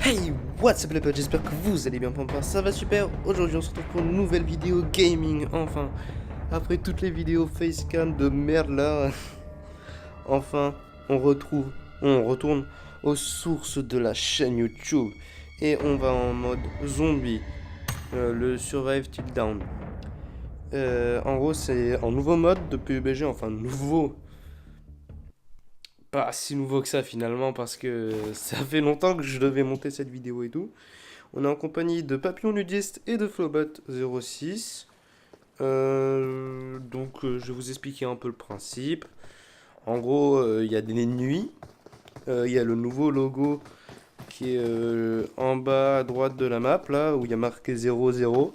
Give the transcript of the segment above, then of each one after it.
Hey, what's up les potes, j'espère que vous allez bien, Pampa, ça va super. Aujourd'hui on se retrouve pour une nouvelle vidéo gaming, enfin. Après toutes les vidéos facecam de merde là, enfin, on retourne aux sources de la chaîne YouTube. Et on va en mode zombie, le Survive Till Down. En gros c'est un nouveau mode depuis UBG, enfin nouveau. Pas si nouveau que ça finalement parce que ça fait longtemps que je devais monter cette vidéo et tout. On est en compagnie de Papillon Nudiste et de Flowbot06. Je vais vous expliquer un peu le principe. En gros, il y a des nuits. Il y a le nouveau logo qui est en bas à droite de la map, là, où il y a marqué 00.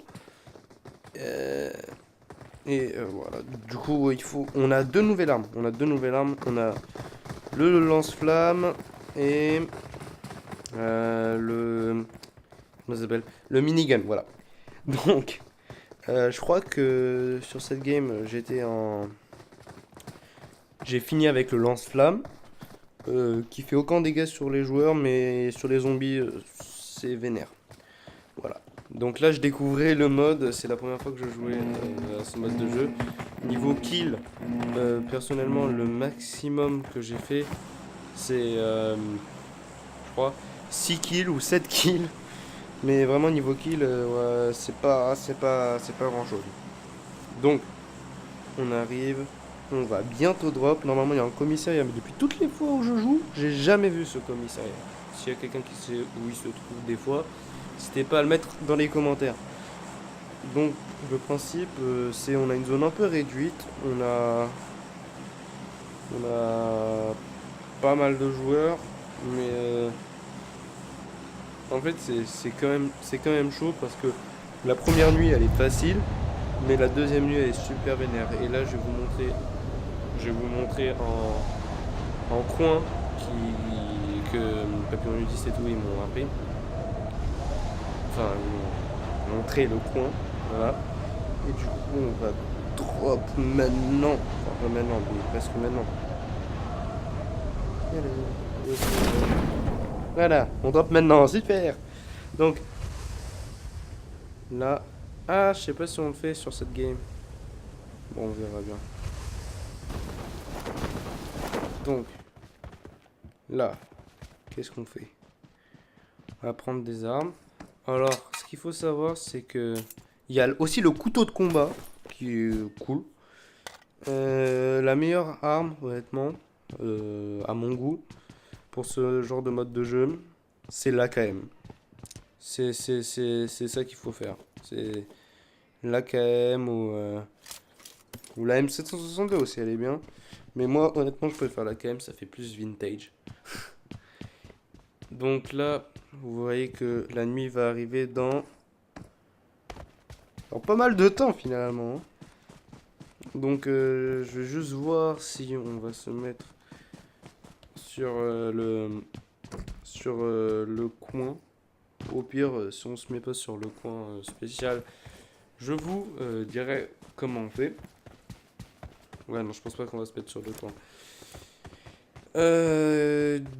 Euh, voilà. Du coup, on a deux nouvelles armes. On a deux nouvelles armes. On a le lance-flamme et le... Comment ça s'appelle? Le minigun, voilà. Donc, je crois que sur cette game, j'ai fini avec le lance-flamme, qui fait aucun dégât sur les joueurs, mais sur les zombies, c'est vénère. Voilà. Donc là, je découvrais le mode, c'est la première fois que je jouais à ce mode de jeu. Niveau kill, personnellement, le maximum que j'ai fait, c'est, je crois, 6 kills ou 7 kills. Mais vraiment, niveau kill, ouais, c'est pas grand-chose. Donc, on arrive, on va bientôt drop. Normalement, il y a un commissariat, mais depuis toutes les fois où je joue, j'ai jamais vu ce commissariat. S'il y a quelqu'un qui sait où il se trouve des fois, n'hésitez pas à le mettre dans les commentaires. Donc, le principe, c'est on a une zone un peu réduite. On a pas mal de joueurs, mais en fait, c'est quand même chaud parce que la première nuit, elle est facile, mais la deuxième nuit, elle est super vénère. Et là, je vais vous montrer en coin que Papillon Nudiste et tout, ils m'ont appris. Enfin, ils m'ont montré le coin. Voilà. Et du coup, on va drop maintenant. Enfin, pas maintenant, mais presque maintenant. Voilà, on drop maintenant, super. Donc, là. Ah, je sais pas si on le fait sur cette game. Bon, on verra bien. Donc, là, qu'est-ce qu'on fait? On va prendre des armes. Alors, ce qu'il faut savoir, c'est que il y a aussi le couteau de combat qui est cool. La meilleure arme, honnêtement, à mon goût, pour ce genre de mode de jeu, c'est l'AKM. C'est ça qu'il faut faire. C'est l'AKM ou la M762 aussi, elle est bien. Mais moi, honnêtement, je préfère l'AKM, ça fait plus vintage. Donc là, vous voyez que la nuit va arriver dans pas mal de temps finalement, hein. Donc je vais juste voir si on va se mettre sur le coin. Au pire, si on se met pas sur le coin spécial, je vous dirai comment on fait. Ouais, non, je pense pas qu'on va se mettre sur le coin.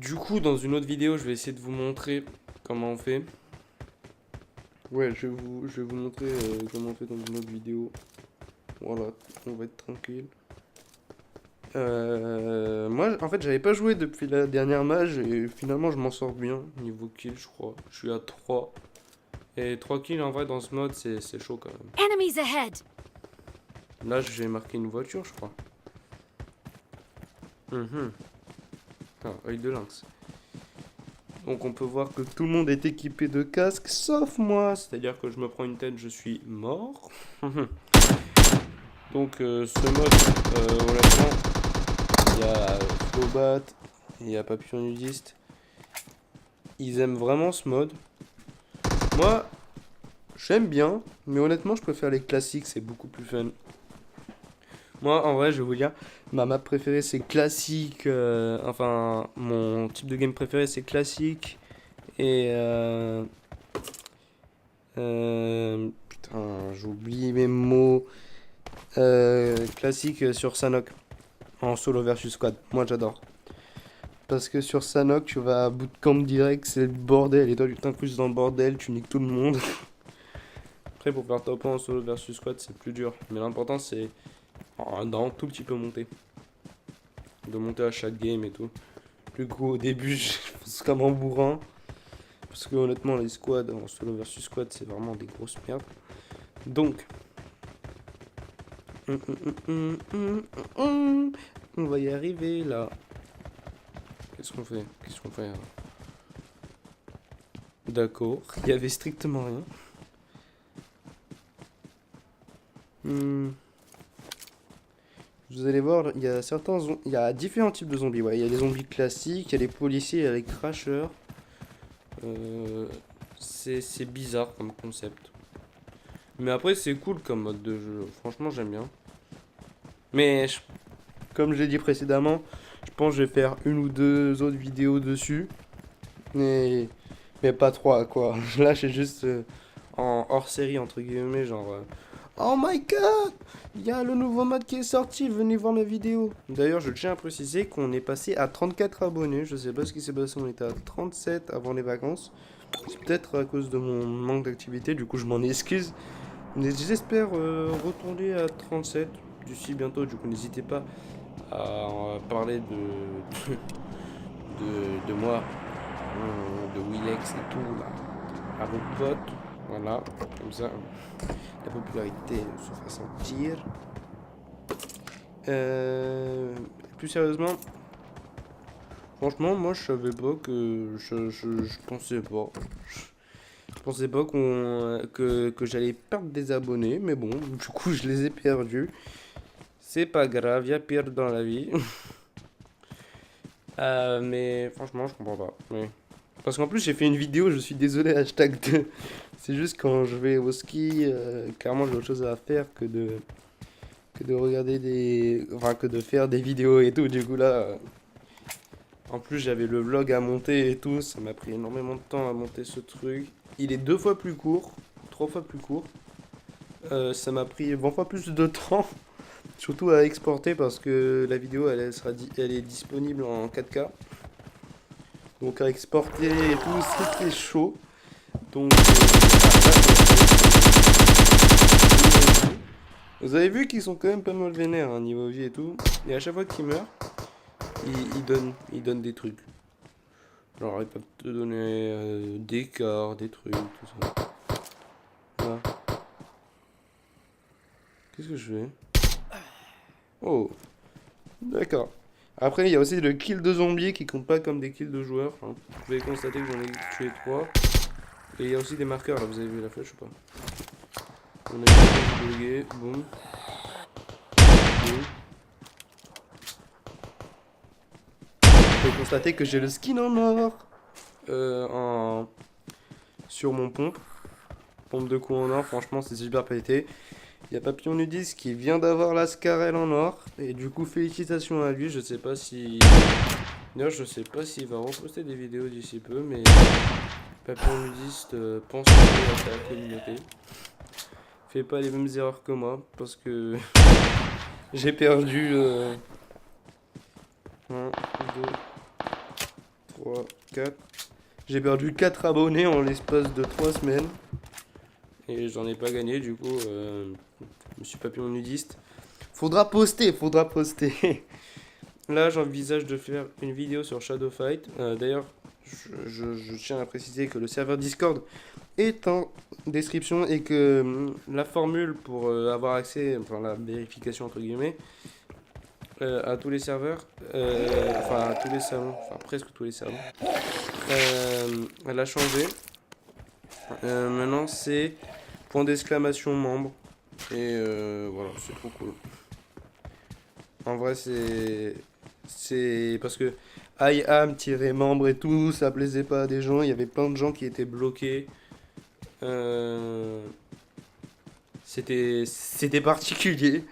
Du coup, dans une autre vidéo, je vais essayer de vous montrer comment on fait. Ouais, je vais vous montrer comment on fait dans une autre vidéo. Voilà, on va être tranquille. Moi, en fait, j'avais pas joué depuis la dernière mage et finalement, je m'en sors bien. Niveau kill, je crois. Je suis à 3. Et 3 kills en vrai dans ce mode, c'est chaud quand même. Enemies ahead! Là, j'ai marqué une voiture, je crois. Ah, œil de lynx. Donc, on peut voir que tout le monde est équipé de casque, sauf moi. C'est-à-dire que je me prends une tête, je suis mort. Donc, ce mode, honnêtement, il y a Flowbat, il y a Papillon Nudiste. Ils aiment vraiment ce mode. Moi, j'aime bien, mais honnêtement, je préfère les classiques, c'est beaucoup plus fun. Moi, en vrai, je vais vous dire, ma map préférée, c'est classique. Enfin, mon type de game préféré, c'est classique. Et putain, j'oublie mes mots. Classique sur Sanok en solo versus squad. Moi, j'adore. Parce que sur Sanhok, tu vas à bootcamp direct, c'est le bordel. Et toi, tu t'incrustes dans le bordel, tu niques tout le monde. Après, pour faire top 1 en solo versus squad, c'est plus dur. Mais l'important, c'est d'un tout petit peu monter. De monter à chaque game et tout. Du coup, au début, je pense comme un bourrin. Parce que honnêtement, les squads en solo versus squad, c'est vraiment des grosses merdes. Donc, on va y arriver là. Qu'est-ce qu'on fait? Qu'est-ce qu'on fait? D'accord, il y avait strictement rien. Vous allez voir, il y a il y a différents types de zombies. Ouais, il y a les zombies classiques, il y a les policiers, il y a les crashers. C'est bizarre comme concept. Mais après, c'est cool comme mode de jeu. Franchement, j'aime bien. Mais comme je l'ai dit précédemment, je pense que je vais faire une ou deux autres vidéos dessus. Mais, mais pas trois, quoi. Là, c'est juste en hors série, entre guillemets, genre. Oh my god! Il y a le nouveau mode qui est sorti, venez voir mes vidéos. D'ailleurs, je tiens à préciser qu'on est passé à 34 abonnés. Je sais pas ce qui s'est passé, on était à 37 avant les vacances. C'est peut-être à cause de mon manque d'activité, du coup, je m'en excuse. Mais j'espère retourner à 37 d'ici bientôt. Du coup, n'hésitez pas à parler de moi, de Willex et tout, là, à vos potes. Voilà, comme ça, la popularité se fera sentir. Plus sérieusement, franchement, moi je savais pas que. Je pensais pas. Je pensais pas que j'allais perdre des abonnés, mais bon, du coup je les ai perdus. C'est pas grave, y a pire dans la vie. Mais franchement, je comprends pas. Mais... Parce qu'en plus, j'ai fait une vidéo, je suis désolé, hashtag 2. C'est juste quand je vais au ski, clairement j'ai autre chose à faire que de regarder des. Enfin, que de faire des vidéos et tout. Du coup, là, en plus, j'avais le vlog à monter et tout. Ça m'a pris énormément de temps à monter ce truc. Il est 2 fois plus court, 3 fois plus court. Ça m'a pris 20 fois plus de temps. Surtout à exporter parce que la vidéo elle est disponible en 4K. Donc à exporter et tout, c'était chaud. Donc vous avez vu qu'ils sont quand même pas mal vénères hein, niveau vie et tout. Et à chaque fois qu'ils meurent, ils donnent des trucs. Genre ils peuvent te donner des corps, des trucs, tout ça. Voilà. Qu'est-ce que je fais? Oh, d'accord. Après, il y a aussi le kill de zombies qui compte pas comme des kills de joueurs. Hein. Vous pouvez constater que j'en ai tué 3. Et il y a aussi des marqueurs là, vous avez vu la flèche ou pas? On a eu bugué, boum. Boum. Vous pouvez constater que j'ai le skin en or sur mon pompe. Pompe de coups en or, franchement c'est super pété. Il y a Papillon Nudis qui vient d'avoir la Scarelle en or. Et du coup, félicitations à lui. Je sais pas si. D'ailleurs, je sais pas s'il va reposter des vidéos d'ici peu, mais Papillon Nudiste pense à sa communauté. Fais pas les mêmes erreurs que moi, parce que j'ai perdu 1, 2, 3, 4. J'ai perdu 4 abonnés en l'espace de 3 semaines. Et j'en ai pas gagné, du coup, Monsieur Papillon Nudiste. Faudra poster, faudra poster. Là, j'envisage de faire une vidéo sur Shadow Fight. D'ailleurs, je tiens à préciser que le serveur Discord est en description et que la formule pour avoir accès, enfin la vérification entre guillemets, à tous les serveurs, enfin à tous les salons, enfin presque tous les salons, elle a changé. Maintenant, c'est point d'exclamation membre. Et voilà, c'est trop cool. En vrai, c'est parce que I am tiré membre et tout, ça plaisait pas à des gens. Il y avait plein de gens qui étaient bloqués. Euh, c'était particulier.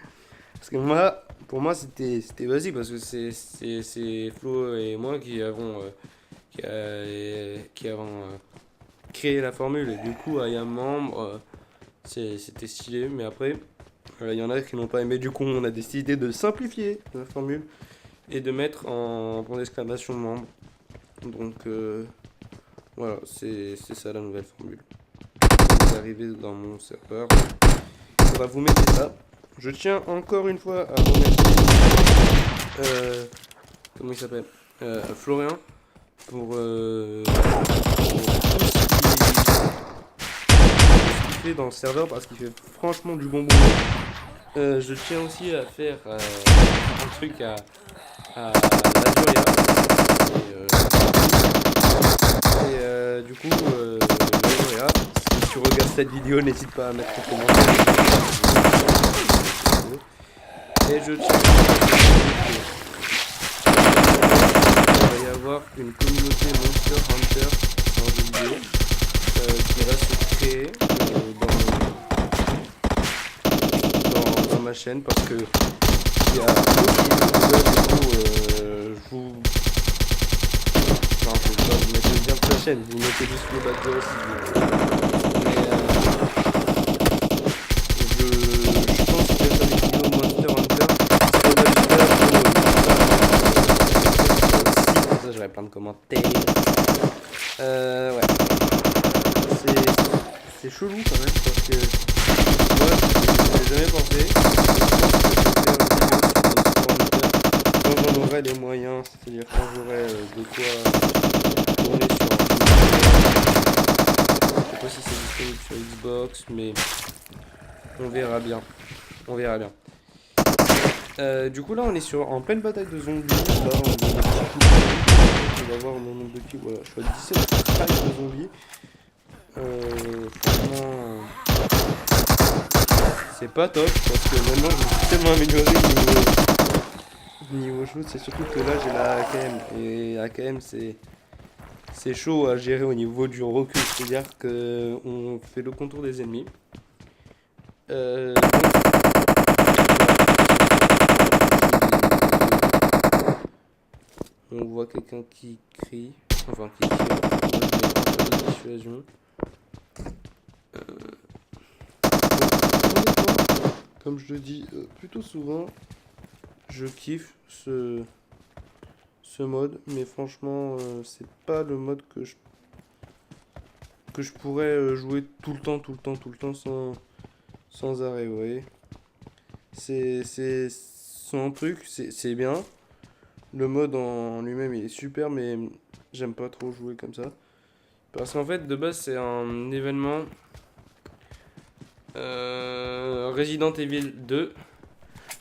Parce que moi, pour moi, c'était basique parce que c'est Flo et moi qui avons créé la formule. Et du coup, I am membre, c'était stylé. Mais après, il y en a qui n'ont pas aimé. Du coup, on a décidé de simplifier la formule. et de mettre en point d'exclamation membre. Donc voilà, c'est ça la nouvelle formule. Vous arrivez dans mon serveur, il faudra vous mettre ça. Je tiens encore une fois à remercier comment il s'appelle, Florian pour tout ce qu'il fait dans le serveur parce qu'il fait franchement du bon boulot. Je tiens aussi à faire un truc à l'Azuria. Du coup, l'Azuria, si tu regardes cette vidéo, n'hésite pas à mettre un commentaire. Et je tiens à dire qu'il va y avoir une communauté Monster Hunter dans une vidéo qui va se créer dans ma chaîne parce que il y a beaucoup de vidéos, du coup, je vous... Enfin, je vais pas vous mettre le lien de la chaîne, vous mettez juste le bateau aussi. Mais je pense que faire des vidéos Monster Hunter, c'est pas mal de faire pour ça j'aurais plein de commentaires. Ouais. C'est chelou quand même parce que moi je n'ai jamais pensé. Je pense que je vais faire une vidéo sur Monster Hunter quand j'en aurai les moyens, c'est-à-dire quand j'aurai de quoi tourner sur un je sais pas si c'est disponible sur Xbox, mais on verra bien. On verra bien. Du coup là on est en pleine bataille de zombies. Là on va voir mon nombre de kills. Voilà, je suis à 17 strikes de zombies. Franchement, c'est pas top parce que maintenant je me suis tellement amélioré niveau shoot. C'est surtout que là j'ai la AKM et AKM c'est chaud à gérer au niveau du recul. C'est-à-dire qu'on fait le contour des ennemis. Donc, on voit quelqu'un qui crie, enfin qui tire. Moi, je mets un peu de dissuasion. Honnêtement, comme je le dis plutôt souvent, je kiffe ce mode, mais franchement, c'est pas le mode que je pourrais jouer tout le temps sans arrêt, vous voyez. C'est son truc, c'est bien. Le mode en lui-même il est super, mais j'aime pas trop jouer comme ça. Parce qu'en fait, de base, c'est un événement Resident Evil 2.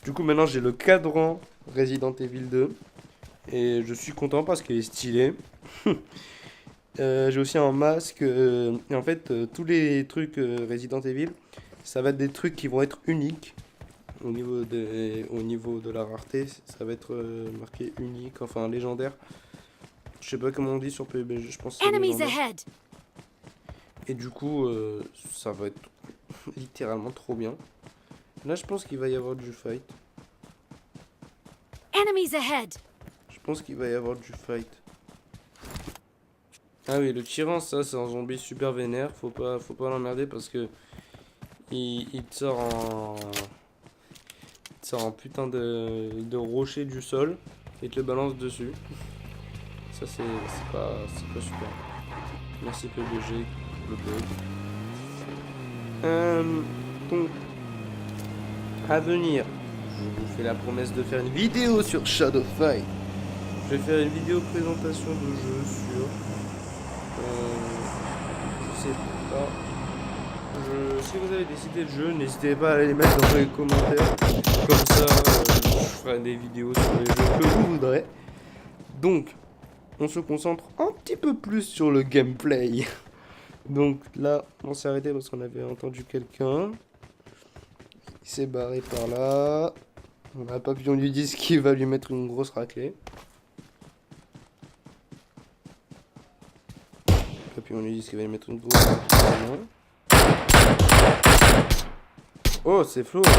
Du coup, maintenant j'ai le cadran Resident Evil 2. Et je suis content parce qu'il est stylé. J'ai aussi un masque. Et en fait, tous les trucs Resident Evil, ça va être des trucs qui vont être uniques. Au niveau de la rareté, ça va être marqué unique, enfin légendaire. Je sais pas comment on dit sur PUBG, je pense que c'est légendaire. Et du coup, ça va être littéralement trop bien. Là, je pense qu'il va y avoir du fight. Je pense qu'il va y avoir du fight. Ah oui, le tyran, ça, c'est un zombie super vénère. Faut pas l'emmerder parce que il te sort un putain de rocher du sol et te le balance dessus. Ça, c'est pas super. Merci PBG, le bug. Donc, à venir, je vous fais la promesse de faire une vidéo sur Shadow Fight. Je vais faire une vidéo présentation de jeu sur... je sais pas. Si vous avez décidé de jeu, n'hésitez pas à les mettre dans les commentaires. Comme ça, je ferai des vidéos sur les jeux que vous voudrez. Donc, on se concentre un petit peu plus sur le gameplay. Donc là, on s'est arrêté parce qu'on avait entendu quelqu'un. Il s'est barré par là. On a un papillon du disque qui va lui mettre une grosse raclée. Papillon du disque qui va lui mettre une grosse raclée. Oh, c'est Flo. Ouais,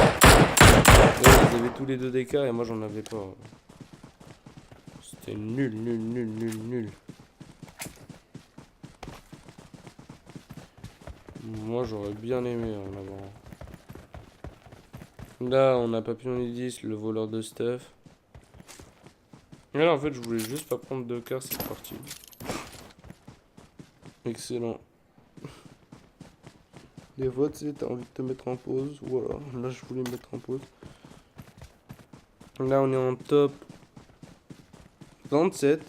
ils avaient tous les deux des cas et moi j'en avais pas. C'était nul. Moi j'aurais bien aimé en avoir. Là on a Papillon du disque, le voleur de stuff. Et là, en fait, je voulais juste pas prendre de cas, c'est parti. Excellent. Des fois, tu sais, t'as envie de te mettre en pause. Voilà, là, je voulais me mettre en pause. Là, on est en top 27.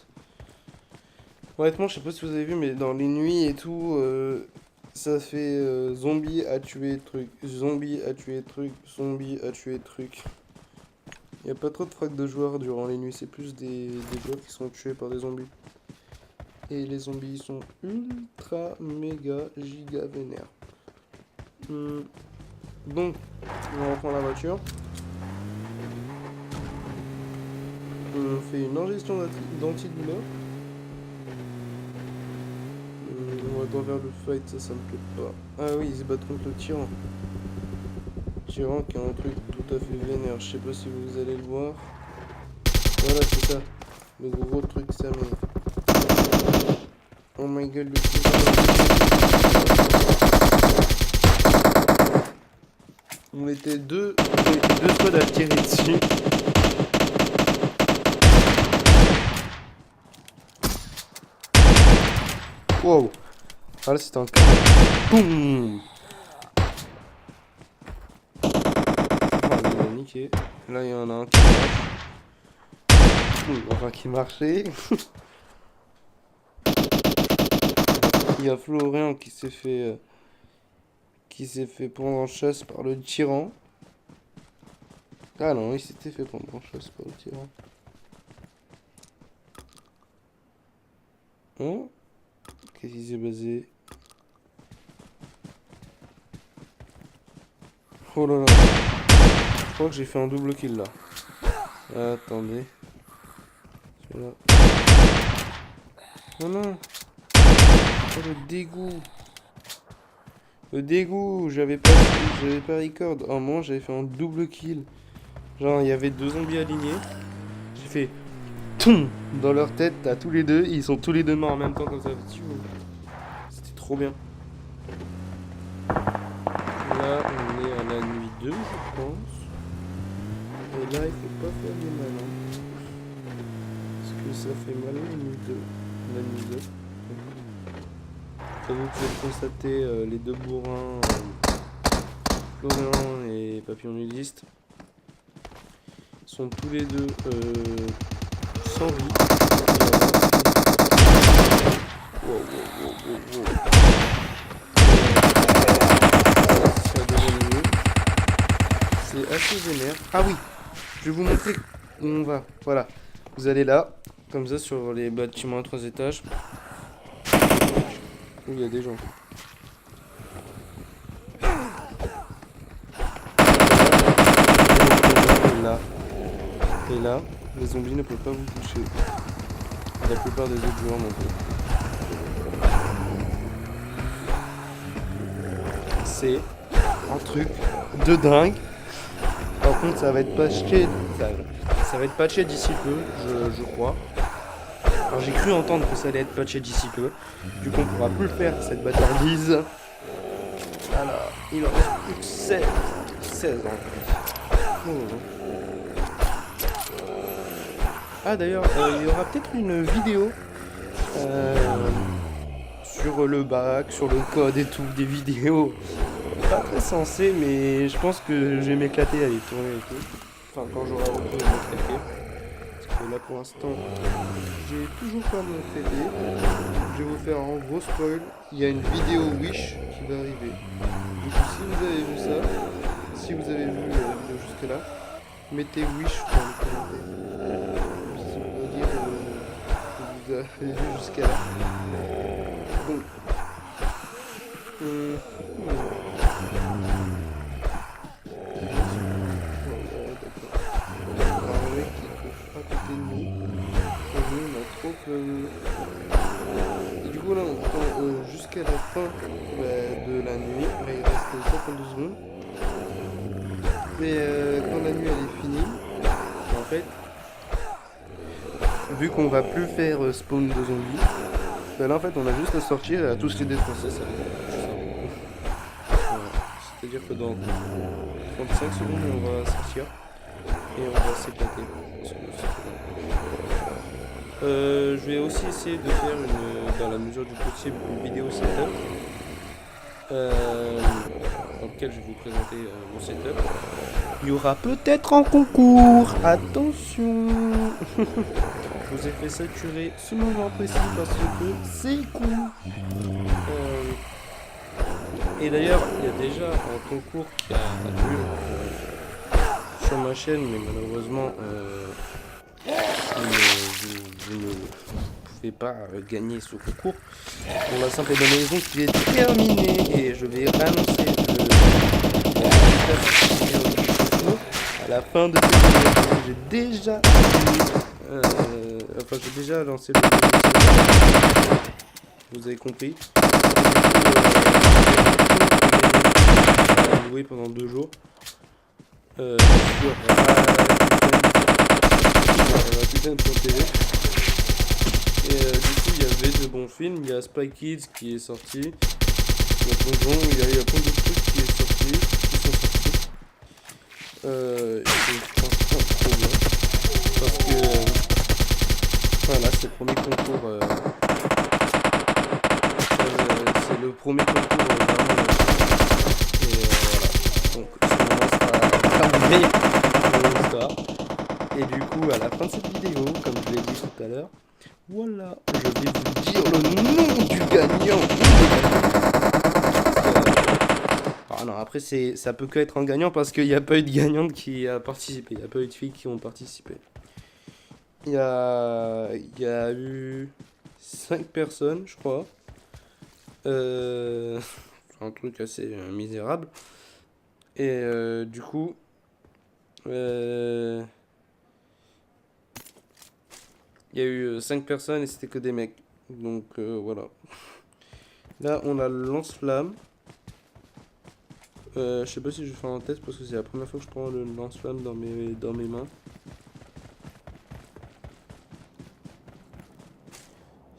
Honnêtement, je sais pas si vous avez vu, mais dans les nuits et tout, ça fait zombie a tué truc, zombie a tué truc, zombie a tué truc. Il y a pas trop de frags de joueurs durant les nuits, c'est plus des joueurs qui sont tués par des zombies. Et les zombies sont ultra méga giga vénères. Donc, on reprend la voiture. On fait une ingestion d'antidouleur. On va droit vers le fight, ça me plaît pas. Ah oui, ils se battent contre le tyran. Tyran qui a un truc tout à fait vénère, je sais pas si vous allez le voir. Voilà, c'est ça. Le gros truc, ça met. Oh my god, le tyran. On était deux squads à tirer dessus. Wow. Ah là, c'était un cas. Boum. Okay. Là, il y en a un qui marche. Enfin, qui marchait. Il y a Florian qui s'est fait prendre en chasse par le tyran. Ah non, il s'était fait prendre en chasse par le tyran. Oh, qu'est-ce qui s'est passé? Oh là là. Je crois que j'ai fait un double kill là. Attendez. Celui-là. Oh non. Oh le dégoût. Le dégoût. J'avais pas record. Oh moi j'avais fait un double kill. Genre il y avait deux zombies alignés. J'ai fait toum dans leur tête à tous les deux. Ils sont tous les deux morts en même temps comme ça. C'était trop bien. Là on est à la nuit 2 je pense. Et là, il faut pas faire des malins. Parce que ça fait mal la nuit 2. La nuit 2. Comme vous pouvez le constater, les deux bourrins, Florian et Papillon Nudiste, sont tous les deux sans vie. Wow. Ça devient mieux. C'est assez vénère. Ah oui! Je vais vous montrer où on va. Voilà. Vous allez là, comme ça, sur les bâtiments à 3 étages. Où il y a des gens. Et là, les zombies ne peuvent pas vous toucher. La plupart des autres joueurs non plus. C'est un truc de dingue. Par contre, ça va être patché. Ça va être patché d'ici peu, je crois. Alors j'ai cru entendre que ça allait être patché d'ici peu. Du coup on pourra plus le faire cette bâtardise. Alors, il en reste plus que 16 ans. Oh. Ah d'ailleurs, il y aura peut-être une vidéo sur le bac, sur le code et tout, des vidéos pas très sensées, mais je pense que je vais m'éclater à les tourner et tout. Enfin, quand j'aurai repris de m'éclater. Parce que là pour l'instant, j'ai toujours pas mon traité. Je vais vous faire un gros spoil. Il y a une vidéo Wish qui va arriver. Du coup, si vous avez vu ça, si vous avez vu la vidéo jusque là, mettez Wish dans les commentaires. Ça veut dire que vous avez vu jusqu'à là. Donc, et du coup là on prend jusqu'à la fin de la nuit, là il reste 52 secondes. Mais quand la nuit elle est finie, en fait, vu qu'on va plus faire spawn de zombies, ben là en fait on a juste à sortir et à tous les défoncer, ça. Voilà. C'est-à-dire que dans 35 secondes on va sortir. Et on va s'éclater. Je vais aussi essayer de faire dans la mesure du possible, une vidéo setup. Dans lequel je vais vous présenter mon setup. Il y aura peut-être un concours. Attention. Je vous ai fait saturer ce moment précis parce que c'est cool. Et d'ailleurs, il y a déjà un concours qui a lieu sur ma chaîne, mais malheureusement, vous ne pouvez pas gagner ce concours pour la simple et bonne raison qu'il est terminé. Et je vais annoncer à la fin de cette vidéo. J'ai déjà j'ai déjà lancé le vous avez compris. Joué pendant 2 jours sur Rakuten.tv. Et du coup il y avait de bons films. Il y a Spy Kids qui est sorti. Il y a Plongeon, il y a plein de trucs qui sont sortis. Et je pense pas trop bien. Parce que voilà, c'est le premier concours. C'est le premier concours vraiment. Et voilà. Donc ce moment sera terminé pour l'histoire. Et du coup, à la fin de cette vidéo, comme je l'ai dit tout à l'heure, voilà, je vais vous dire le nom du gagnant. Ah non, après ça peut que être un gagnant parce qu'il n'y a pas eu de gagnante qui a participé. Il n'y a pas eu de filles qui ont participé. Il y a eu 5 personnes, je crois. C'est un truc assez misérable. Et du coup, il y a eu 5 personnes et c'était que des mecs. Donc voilà. Là, on a le lance-flamme. Je sais pas si je vais faire un test parce que c'est la première fois que je prends le lance-flamme dans mes mains.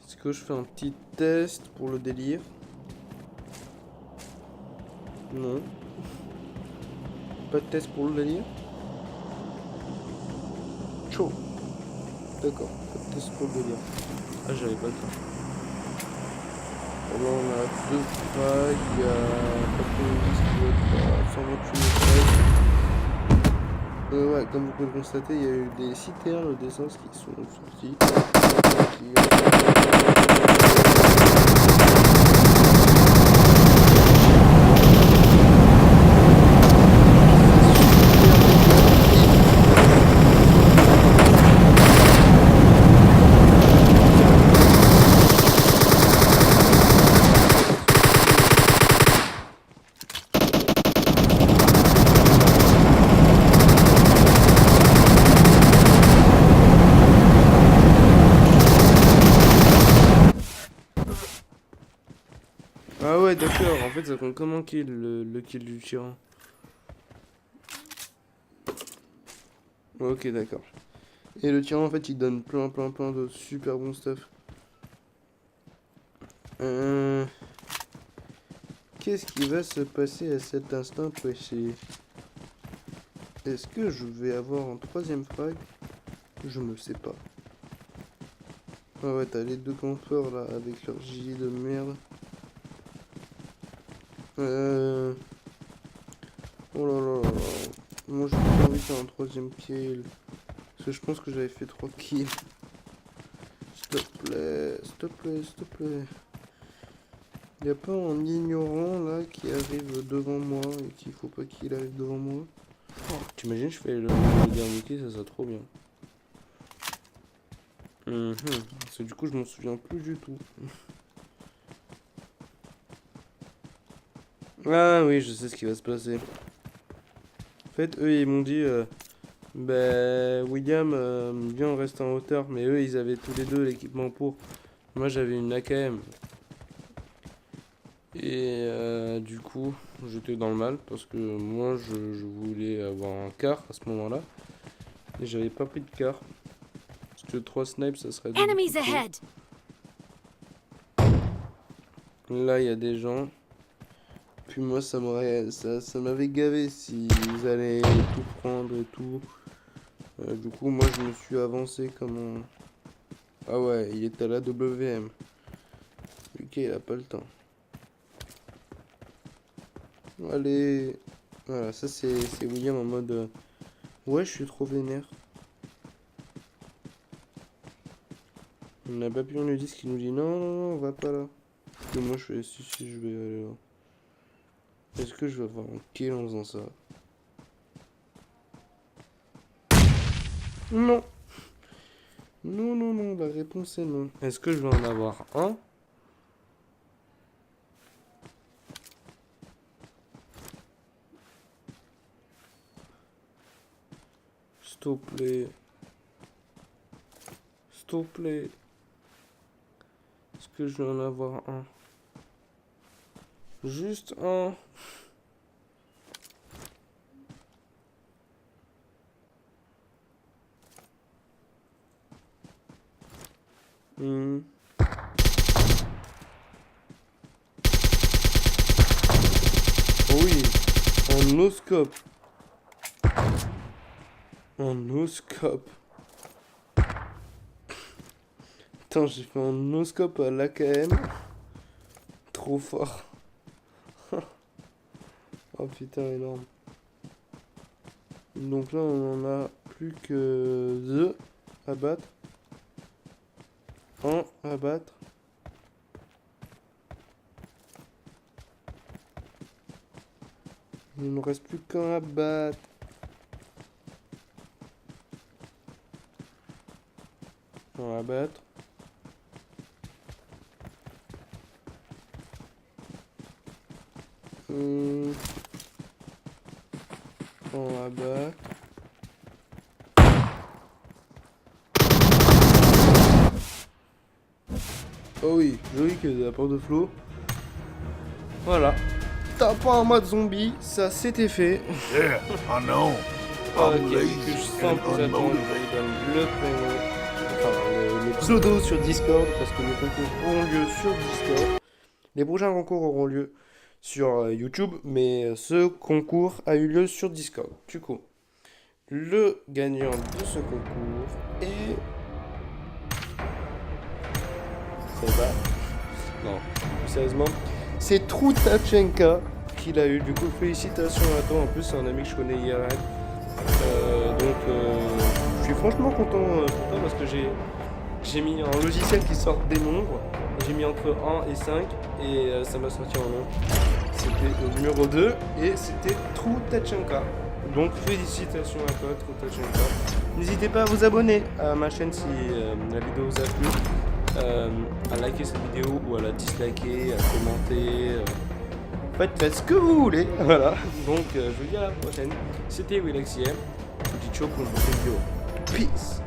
Est-ce que je fais un petit test pour le délire? Non. Pas de test pour le délire? Chaud. D'accord, pas de test pour le délire. Ah, j'avais pas le temps. Là, on a 2 frags, il y a 90 qui doit être à 128 frags. Ouais, comme vous pouvez le constater, il y a eu des citernes d'essence qui sont sorties. Ah ouais, d'accord, en fait ça compte comme un kill, le kill du tyran. Ok, d'accord. Et le tyran en fait il donne plein de super bons stuff. Qu'est-ce qui va se passer à cet instant précis? Est-ce que je vais avoir un 3ème frag? Je ne sais pas. Ah ouais, t'as les 2 campeurs là avec leur gilet de merde. Oh là là là là. Moi j'ai pas envie de faire un 3ème kill. Parce que je pense que j'avais fait 3 kills. S'il te plaît, s'il te plaît, s'il te plaît. Y'a pas un ignorant là qui arrive devant moi et qu'il faut pas qu'il arrive devant moi? Oh, t'imagines, je fais le dernier kill, ça serait trop bien. Parce que du coup, je m'en souviens plus du tout. Ah oui, je sais ce qui va se passer. En fait, eux, ils m'ont dit, William, viens, on reste en hauteur. Mais eux, ils avaient tous les deux l'équipement pour. Moi, j'avais une AKM. Et du coup, j'étais dans le mal parce que moi, je voulais avoir un car à ce moment-là. Et j'avais pas pris de car. Parce que 3 snipes, ça serait... Enemies ahead. Là, il y a des gens. Puis moi, ça m'avait gavé s'ils allaient tout prendre et tout. Du coup, moi, je me suis avancé comme un... Ah ouais, il est à la WM. Lucas, il a pas le temps. Allez. Voilà, ça c'est William en mode... Ouais, je suis trop vénère. On n'a pas pu on lui dit ce qu'il nous dit. Non, non, non, on va pas là. Et moi, je fais... Si, si, je vais aller là. Est-ce que je vais avoir un kill en faisant ça? Non. Non, non, non, la réponse est non. Est-ce que je vais en avoir un? S'il te plaît. S'il te plaît. Est-ce que je vais en avoir un? Juste un. Hmm. Oh oui, en no-scope. En no-scope. Putain, j'ai fait un no-scope à l'AKM. Trop fort. Oh putain, énorme. Donc là, on en a plus que 2 à battre. 1 à battre. Il ne nous reste plus qu'un à battre. Un à battre. Un à battre. Oh oui, joli que de la porte de flot. Voilà. T'as pas un mode zombie, ça c'était fait. Yeah, I know. Ok, I'm que lazy je sens and que j'attends, je donne le prénom, enfin le pseudo sur Discord, parce que les concours auront lieu sur Discord. Les prochains concours auront lieu sur YouTube, mais ce concours a eu lieu sur Discord. Du coup, le gagnant de ce concours est... C'est pas... Non, plus sérieusement, c'est Troutachenka qui l'a eu. Du coup, félicitations à toi. En plus, c'est un ami que je connais IRL. Je suis franchement content pour toi parce que j'ai mis un logiciel qui sort des nombres. J'ai mis entre 1 et 5 et ça m'a sorti un nom. C'était le numéro 2 et c'était Troutachenka. Donc félicitations à toi Troutachenka. N'hésitez pas à vous abonner à ma chaîne si la vidéo vous a plu. À liker cette vidéo ou à la disliker, à commenter. Faites ce que vous voulez. Voilà. Donc je vous dis à la prochaine. C'était Willaxiem. Je vous dis ciao pour une prochaine vidéo. Peace.